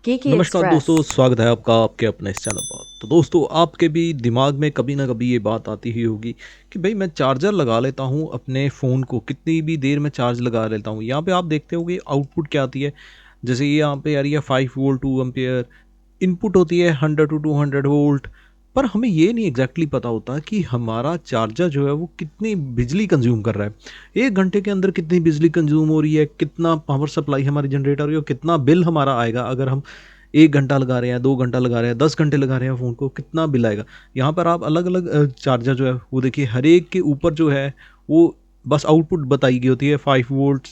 Geeky नमस्कार Express. दोस्तों, स्वागत है आपका आपके अपने इस चैनल पर। तो दोस्तों, आपके भी दिमाग में कभी ना कभी ये बात आती ही होगी कि भाई मैं चार्जर लगा लेता हूँ अपने फ़ोन को, कितनी भी देर में चार्ज लगा लेता हूँ। यहाँ पे आप देखते होगे आउटपुट क्या आती है। जैसे ये यहाँ पे आ रही है 5 वोल्ट 2 एम्पीयर, इनपुट होती है 100 टू 200 वोल्ट। पर हमें ये नहीं एग्जैक्टली पता होता कि हमारा चार्जर जो है वो कितनी बिजली कंज्यूम कर रहा है, 1 घंटे के अंदर कितनी बिजली कंज्यूम हो रही है, कितना पावर सप्लाई हमारी जनरेट हो रही है और कितना बिल हमारा आएगा। अगर हम 1 घंटा लगा रहे हैं, 2 घंटा लगा रहे हैं, 10 घंटे लगा रहे हैं फ़ोन को, कितना बिल आएगा। यहाँ पर आप अलग अलग चार्जर जो है वो देखिए, हर एक के ऊपर जो है वो बस आउटपुट बताई गई होती है, 5 वोल्ट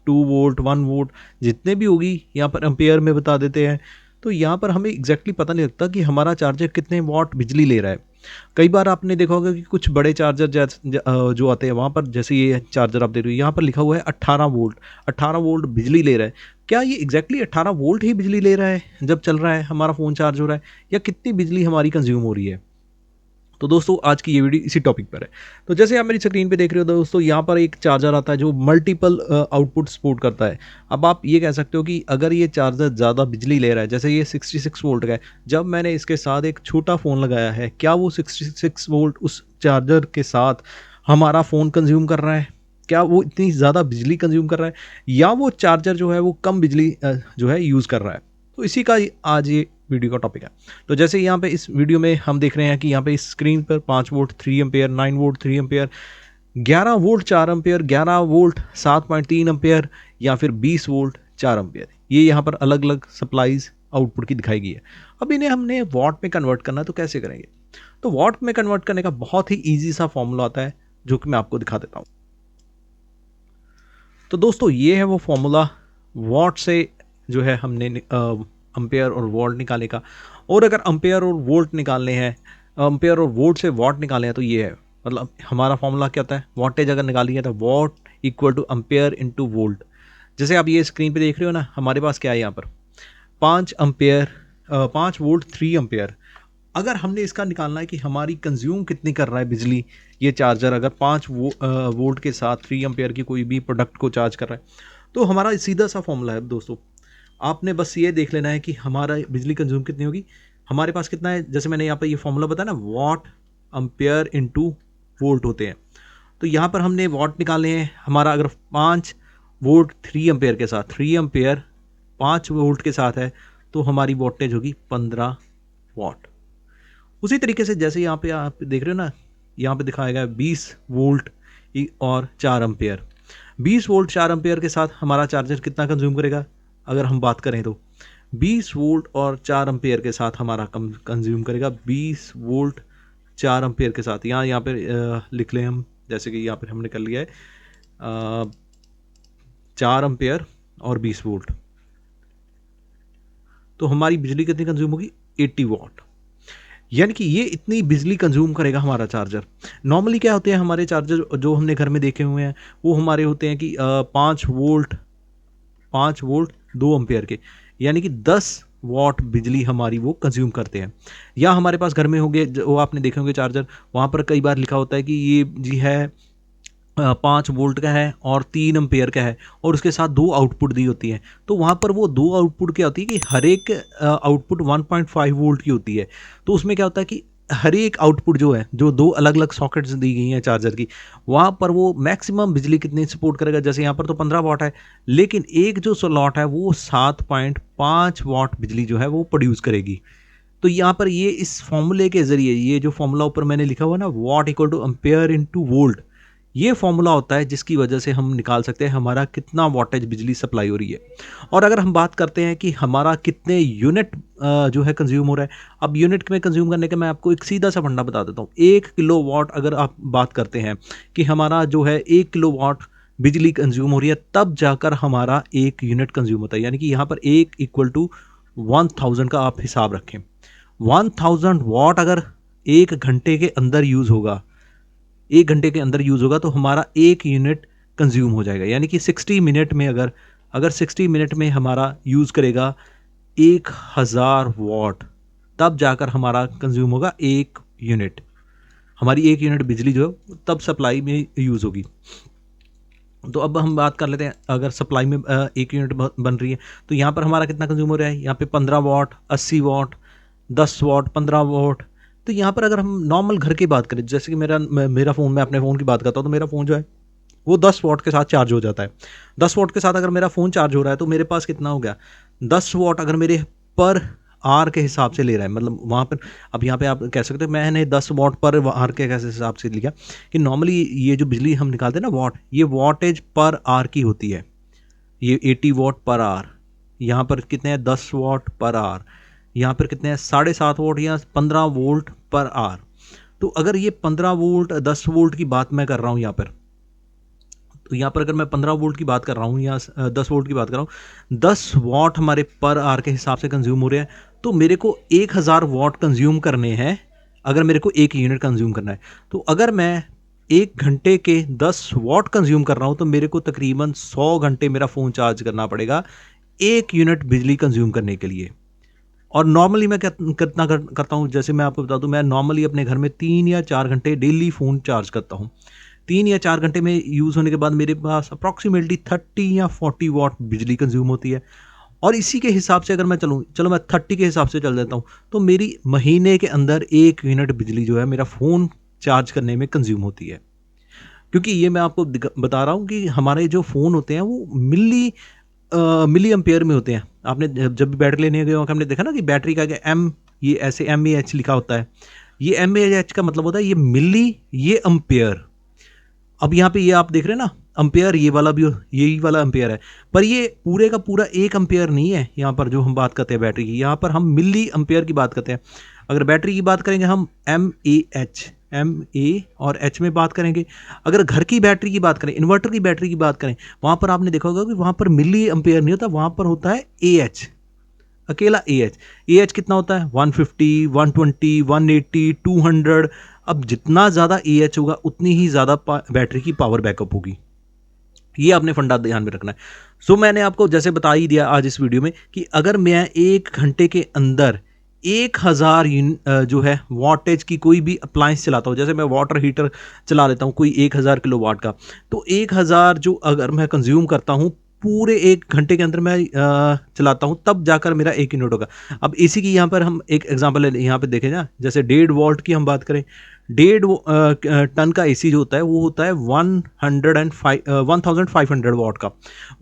2 वोल्ट 1 वोल्ट जितने भी होगी यहाँ पर एम्पेयर में बता देते हैं। तो यहाँ पर हमें एग्जैक्टली पता नहीं लगता कि हमारा चार्जर कितने वॉट बिजली ले रहा है। कई बार आपने देखा होगा कि कुछ बड़े चार्जर जो आते हैं वहाँ पर, जैसे ये चार्जर आप देख रहे हो यहाँ पर लिखा हुआ है 18 वोल्ट, 18 वोल्ट बिजली ले रहा है। क्या ये एग्जैक्टली 18 वोल्ट ही बिजली ले रहा है जब चल रहा है हमारा फ़ोन चार्ज हो रहा है, या कितनी बिजली हमारी कंज्यूम हो रही है। तो दोस्तों, आज की ये वीडियो इसी टॉपिक पर है। तो जैसे आप मेरी स्क्रीन पे देख रहे हो दोस्तों, यहाँ पर एक चार्जर आता है जो मल्टीपल आउटपुट सपोर्ट करता है। अब आप ये कह सकते हो कि अगर ये चार्जर ज़्यादा बिजली ले रहा है, जैसे ये 66 वोल्ट का है, जब मैंने इसके साथ एक छोटा फ़ोन लगाया है, क्या वो 66 वोल्ट उस चार्जर के साथ हमारा फ़ोन कंज्यूम कर रहा है? क्या वो इतनी ज़्यादा बिजली कंज्यूम कर रहा है, या वो चार्जर जो है वो कम बिजली जो है यूज़ कर रहा है? तो इसी का आज ये वीडियो का टॉपिक है। तो जैसे यहाँ पे इस वीडियो में हम देख रहे हैं कि यहाँ पे इस स्क्रीन पर 5 volt 3 ampere, 9 volt 3 ampere, 11 volt 4 ampere, 11 volt 7.3 ampere, या फिर 20 वोल्ट 4 एम्पेयर, ये यहाँ पर अलग अलग सप्लाईज आउटपुट की दिखाई गई है। अब इन्हें हमने वॉट में कन्वर्ट करना है, तो कैसे करेंगे? तो वॉट में कन्वर्ट करने का बहुत ही ईजी सा फॉर्मूला आता है, जो कि मैं आपको दिखा देता हूँ। तो दोस्तों, ये है वो फॉर्मूला वॉट से जो है हमने अम्पेयर और वोल्ट निकालने का। और अगर अम्पेयर और वोल्ट निकालने हैं, अम्पेयर और वोल्ट से वॉट निकालने हैं, तो ये है, मतलब हमारा फॉर्मूला क्या होता है, वॉटेज अगर निकाली है तो watt equal to ampere into volt. जैसे आप ये स्क्रीन पे देख रहे हो ना, हमारे पास क्या है यहाँ पर 5 एम्पेयर, 5 वोल्ट 3 एम्पेयर। अगर हमने इसका निकालना है कि हमारी कंज्यूम कितनी कर रहा है बिजली, ये चार्जर अगर 5 वोल्ट के साथ 3 एम्पेयर की कोई भी प्रोडक्ट को चार्ज कर रहा है, तो हमारा सीधा सा फॉर्मूला है दोस्तों। आपने बस ये देख लेना है कि हमारा बिजली कंज्यूम कितनी होगी, हमारे पास कितना है। जैसे मैंने यहाँ पर ये फॉर्मूला बताया ना, वॉट एम्पेयर इंटू वोल्ट होते हैं। तो यहाँ पर हमने वॉट निकालने हैं। हमारा अगर 5 वोल्ट 3 एम्पेयर के साथ, 3 एम्पेयर 5 वोल्ट के साथ है, तो हमारी वोल्टेज होगी 15 वॉट। उसी तरीके से जैसे यहाँ पे आप देख रहे हो ना, यहाँ पे दिखाया गया 20 वोल्ट और 4 एम्पेयर। 20 वोल्ट 4 एम्पेयर के साथ हमारा चार्जर कितना कंज्यूम करेगा, अगर हम बात करें तो 20 वोल्ट और 4 एम्पेयर के साथ हमारा कंज्यूम करेगा 20 वोल्ट 4 एम्पेयर के साथ। यहाँ पे लिख लें हम, जैसे कि यहाँ पर हमने कर लिया है 4 एम्पेयर और 20 वोल्ट, तो हमारी बिजली कितनी कंज्यूम होगी, 80 वॉट। यानी कि ये इतनी बिजली कंज्यूम करेगा हमारा चार्जर। नॉर्मली क्या होते हैं हमारे चार्जर जो हमने घर में देखे हुए हैं, वो हमारे होते हैं कि 5 वोल्ट 2 एम्पेयर के, यानी कि 10 वॉट बिजली हमारी वो कंज्यूम करते हैं। या हमारे पास घर में होंगे जो आपने देखे होंगे चार्जर, वहाँ पर कई बार लिखा होता है कि ये जी है 5 वोल्ट का है और 3 एम्पेयर का है, और उसके साथ 2 आउटपुट दी होती हैं। तो वहाँ पर वो 2 आउटपुट क्या होती है कि हर एक आउटपुट 1.5 वोल्ट की होती है। तो उसमें क्या होता है कि हर एक आउटपुट जो है, जो 2 अलग अलग सॉकेट्स दी गई हैं चार्जर की, वहाँ पर वो मैक्सिमम बिजली कितनी सपोर्ट करेगा। जैसे यहाँ पर तो 15 वॉट है, लेकिन एक जो स्लॉट है वो 7.5 वॉट बिजली जो है वो प्रोड्यूस करेगी। तो यहाँ पर ये इस फॉर्मूले के ज़रिए, ये जो फॉर्मूला ऊपर मैंने लिखा हुआ ना, what equal to ampere into volt, ये फॉर्मूला होता है जिसकी वजह से हम निकाल सकते हैं हमारा कितना वॉटेज बिजली सप्लाई हो रही है। और अगर हम बात करते हैं कि हमारा कितने यूनिट जो है कंज्यूम हो रहा है, अब यूनिट में कंज्यूम करने का मैं आपको एक सीधा सा फंडा बता देता हूँ। 1 किलोवाट अगर आप बात करते हैं कि हमारा जो है 1 किलोवाट बिजली कंज्यूम हो रही है, तब जाकर हमारा 1 यूनिट कंज्यूम होता है। यानी कि यहाँ पर 1 = 1000 का आप हिसाब रखें। 1000 वॉट अगर 1 घंटे के अंदर यूज़ होगा, 1 घंटे के अंदर यूज़ होगा, तो हमारा 1 यूनिट कंज्यूम हो जाएगा। यानी कि 60 मिनट में अगर 60 मिनट में हमारा यूज़ करेगा 1000 वॉट, तब जाकर हमारा कंज्यूम होगा 1 यूनिट। हमारी 1 यूनिट बिजली जो है तब सप्लाई में यूज़ होगी। तो अब हम बात कर लेते हैं, अगर सप्लाई में 1 यूनिट बन रही है तो यहाँ पर हमारा कितना कंज्यूम हो रहा है। यहाँ पे 15 वाट, 80 वाट, 10 वाट, 15 वाट। तो यहाँ पर अगर हम नॉर्मल घर की बात करें, जैसे कि मेरा फ़ोन, मैं अपने फ़ोन की बात करता हूँ, तो मेरा फ़ोन जो है वो 10 वाट के साथ चार्ज हो जाता है। 10 वाट के साथ अगर मेरा फ़ोन चार्ज हो रहा है तो मेरे पास कितना हो गया, 10 वाट अगर मेरे पर आर के हिसाब से ले रहा है, मतलब वहाँ पर, अब यहाँ पे आप कह सकते हो मैंने 10 वाट पर आर के कैसे हिसाब से लिया, कि नॉर्मली ये जो बिजली हम निकालते हैं ना वाट, ये वाटेज पर आर की होती है। ये 80 वाट पर आर, यहाँ पर कितने हैं, 10 वाट पर आर, यहाँ पर कितने हैं, 7.5 वाट या 15 वोल्ट पर आर। तो अगर ये 15 वोल्ट 10 वोल्ट की बात मैं कर रहा हूँ यहाँ पर, तो यहाँ पर अगर मैं 15 वोल्ट की बात कर रहा हूँ या 10 वोल्ट की बात कर रहा हूँ, 10 वाट हमारे पर आर के हिसाब से कंज्यूम हो रहे हैं। तो मेरे को 1000 वाट कंज्यूम करने हैं अगर मेरे को 1 यूनिट कंज्यूम करना है। तो अगर मैं 1 घंटे के 10 वाट कंज्यूम कर रहा हूँ तो मेरे को तकरीबन 100 घंटे मेरा फ़ोन चार्ज करना पड़ेगा 1 यूनिट बिजली कंज्यूम करने के लिए। और नॉर्मली मैं कितना करता हूँ, जैसे मैं आपको बता दूँ, मैं नॉर्मली अपने घर में 3 या 4 घंटे डेली फ़ोन चार्ज करता हूँ। 3 या 4 घंटे में यूज़ होने के बाद मेरे पास अप्रॉक्सीमेटली 30 या 40 वाट बिजली कंज्यूम होती है। और इसी के हिसाब से अगर मैं चलो मैं 30 के हिसाब से चल देता हूँ, तो मेरी महीने के अंदर 1 यूनिट बिजली जो है मेरा फ़ोन चार्ज करने में कंज्यूम होती है। क्योंकि ये मैं आपको बता रहा हूँ कि हमारे जो फ़ोन होते हैं वो मिली एम्पेयर में होते हैं। आपने जब भी बैटरी लेने गए हो, हमने देखा ना कि बैटरी का क्या एम, ये ऐसे एमएएच लिखा होता है। ये एमएएच का मतलब होता है ये मिली, ये एम्पेयर। अब यहाँ पे ये आप देख रहे हैं ना अम्पेयर, ये वाला भी यही वाला अम्पेयर है, पर ये पूरे का पूरा 1 अम्पेयर नहीं है। यहाँ पर जो हम बात करते हैं बैटरी की, यहाँ पर हम मिली अम्पेयर की बात करते हैं। अगर बैटरी की बात करेंगे हम एम ए और एच में बात करेंगे। अगर घर की बैटरी की बात करें, इन्वर्टर की बैटरी की बात करें, वहाँ पर आपने देखा होगा कि वहाँ पर मिली अम्पेयर नहीं होता, वहाँ पर होता है ए एच, अकेला ए एच कितना होता है, 150, 120, 180, 200। अब जितना ज़्यादा ए एच होगा उतनी ही ज़्यादा बैटरी की पावर बैकअप होगी। ये आपने फंडा ध्यान में रखना है। सो मैंने आपको जैसे बता ही दिया आज इस वीडियो में कि अगर मैं 1 घंटे के अंदर 1000 जो है वाटेज की कोई भी अप्लायंस चलाता हूँ, जैसे मैं वाटर हीटर चला लेता हूँ कोई 1000 किलोवाट का, तो 1000 जो अगर मैं कंज्यूम करता हूँ पूरे 1 घंटे के अंदर मैं चलाता हूँ, तब जाकर मेरा 1 यूनिट होगा। अब इसी की यहाँ पर हम एक एग्जांपल यहाँ पे देखें ना, जैसे 1.5 वोल्ट की हम बात करें, 1.5 टन का एसी जो होता है वो होता है 1500 वाट का।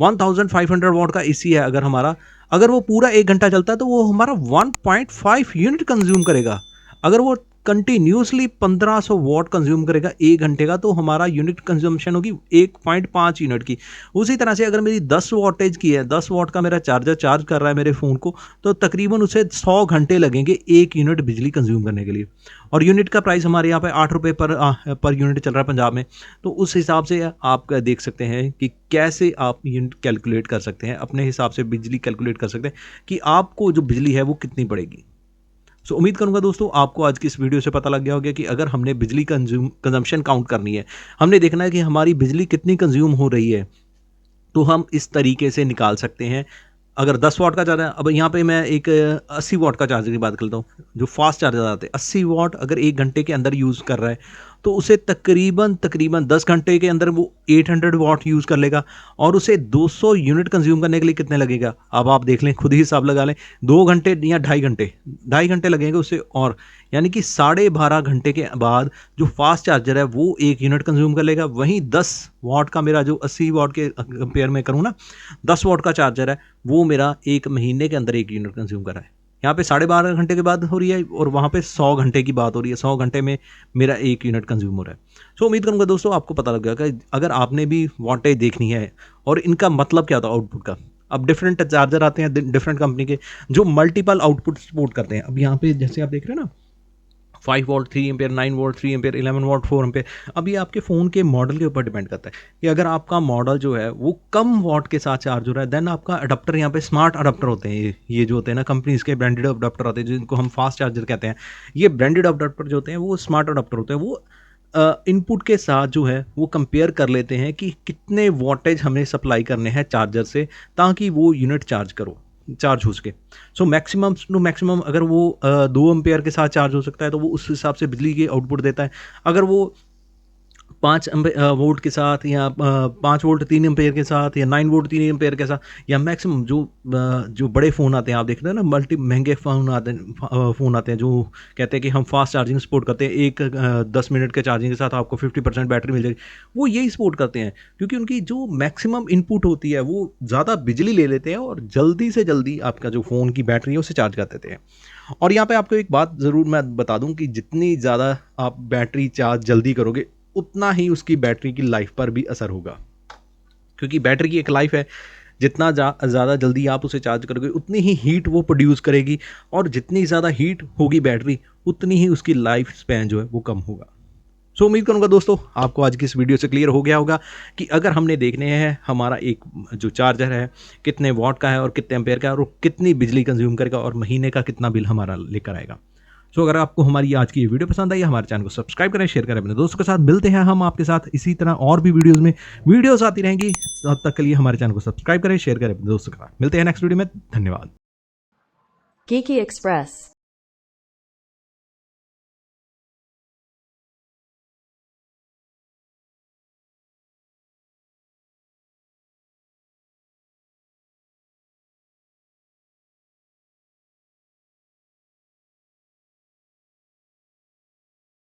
1500 वाट का एसी है अगर हमारा, अगर वो पूरा 1 घंटा चलता है तो वो हमारा 1.5 यूनिट कंज्यूम करेगा। अगर वो कंटिन्यूसली 1500 वाट कंज्यूम करेगा 1 घंटे का, तो हमारा यूनिट कंज्यूमशन होगी 1.5 यूनिट की। उसी तरह से अगर मेरी 10 वाटेज की है, 10 वाट का मेरा चार्जर चार्ज कर रहा है मेरे फ़ोन को, तो तकरीबन उसे 100 घंटे लगेंगे 1 यूनिट बिजली कंज्यूम करने के लिए। और यूनिट का प्राइस हमारे यहाँ पे 8 रुपये पर यूनिट चल रहा है पंजाब में। तो उस हिसाब से आप देख सकते हैं कि कैसे आप यूनिट कैलकुलेट कर सकते हैं, अपने हिसाब से बिजली कैलकुलेट कर सकते हैं कि आपको जो बिजली है वो कितनी पड़ेगी। सो उम्मीद करूंगा दोस्तों आपको आज की इस वीडियो से पता लग गया होगा कि अगर हमने बिजली कंजम्पशन काउंट करनी है, हमने देखना है कि हमारी बिजली कितनी कंज्यूम हो रही है, तो हम इस तरीके से निकाल सकते हैं। अगर 10 वाट का चार्जर, अब यहाँ पे मैं एक 80 वाट का चार्जर की बात करता हूँ, जो फास्ट चार्जर आते हैं 80 वाट अगर 1 घंटे के अंदर यूज़ कर रहा है, तो उसे तकरीबन 10 घंटे के अंदर वो 800 वाट यूज़ कर लेगा। और उसे 200 यूनिट कंज्यूम करने के लिए कितने लगेगा, अब आप देख लें, खुद ही हिसाब लगा लें, 2 घंटे या 2.5 घंटे लगेंगे उसे। और यानी कि 12.5 घंटे के बाद जो फास्ट चार्जर है वो 1 यूनिट कंज्यूम कर लेगा। वहीं 10 वाट का मेरा जो 80 वाट के कंपेयर में करूँ ना, 10 वाट का चार्जर है वो मेरा 1 महीने के अंदर 1 यूनिट कंज्यूम कर रहा है। यहाँ पे 12.5 घंटे की बात हो रही है और वहाँ पे 100 घंटे की बात हो रही है। 100 घंटे में मेरा 1 यूनिट कंज्यूम हो रहा है। सो उम्मीद करूँगा दोस्तों आपको पता लग गया कि अगर आपने भी वाटेज देखनी है और इनका मतलब क्या था आउटपुट का। अब डिफरेंट चार्जर आते हैं डिफरेंट कंपनी के जो मल्टीपल आउटपुट सपोर्ट करते हैं। अब यहाँ पे जैसे आप देख रहे हैं ना, 5 volt 3 ampere, 9 volt 3 ampere, 11 volt 4 ampere. अब ये आपके फ़ोन के मॉडल के ऊपर डिपेंड करता है कि अगर आपका मॉडल जो है वो कम वॉट के साथ चार्ज हो रहा है, देन आपका अडाप्टर, यहाँ पे स्मार्ट अडाप्टर होते हैं, ये जो होते हैं ना कंपनीज के ब्रांडेड अडाप्टर आते हैं जिनको हम फास्ट चार्जर कहते हैं। ये ब्रांडेड अडाप्टर जो होते हैं वो स्मार्ट अडाप्टर होते हैं। वो इनपुट के साथ जो है वो कंपेयर कर लेते हैं कि कितने वोल्टेज हमें सप्लाई करने हैं चार्जर से, ताकि वो यूनिट चार्ज हो सके। सो मैक्सिमम टू मैक्सिमम अगर वो 2 एम्पेयर के साथ चार्ज हो सकता है तो वो उस हिसाब से बिजली की आउटपुट देता है। अगर वो 5 वोल्ट के साथ या 5 वोल्ट 3 एम्पेयर के साथ या 9 वोल्ट 3 एम्पेयर के साथ या मैक्सिमम जो बड़े फ़ोन आते हैं, आप देख रहे हैं ना, मल्टी महंगे फ़ोन आते हैं जो कहते हैं कि हम फास्ट चार्जिंग सपोर्ट करते हैं, 10 मिनट के चार्जिंग के साथ आपको 50% बैटरी मिल जाएगी। वो यही सपोर्ट करते हैं क्योंकि उनकी जो मैक्सिमम इनपुट होती है वो ज़्यादा बिजली ले लेते हैं और जल्दी से जल्दी आपका जो फ़ोन की बैटरी है उसे चार्ज कर देते हैं। और यहाँ पे आपको एक बात ज़रूर मैं बता दूँ कि जितनी ज़्यादा आप बैटरी चार्ज जल्दी करोगे उतना ही उसकी बैटरी की लाइफ पर भी असर होगा, क्योंकि बैटरी की एक लाइफ है। जितना ज़्यादा जल्दी आप उसे चार्ज करोगे उतनी ही हीट वो प्रोड्यूस करेगी, और जितनी ज़्यादा हीट होगी बैटरी उतनी ही उसकी लाइफ स्पैन जो है वो कम होगा। सो उम्मीद करूँगा दोस्तों आपको आज की इस वीडियो से क्लियर हो गया होगा कि अगर हमने देखने हैं हमारा एक जो चार्जर है कितने वॉट का है और कितने एम्पेयर का है और वो कितनी बिजली कंज्यूम करेगा और महीने का कितना बिल हमारा लेकर आएगा। सो अगर आपको हमारी आज की ये वीडियो पसंद आई, हमारे चैनल को सब्सक्राइब करें, शेयर करें अपने दोस्तों के साथ। मिलते हैं हम आपके साथ इसी तरह और भी वीडियोस आती रहेंगी। तब तक के लिए हमारे चैनल को सब्सक्राइब करें, शेयर करें अपने दोस्तों के साथ। मिलते हैं नेक्स्ट वीडियो में। धन्यवाद। Geeky Express.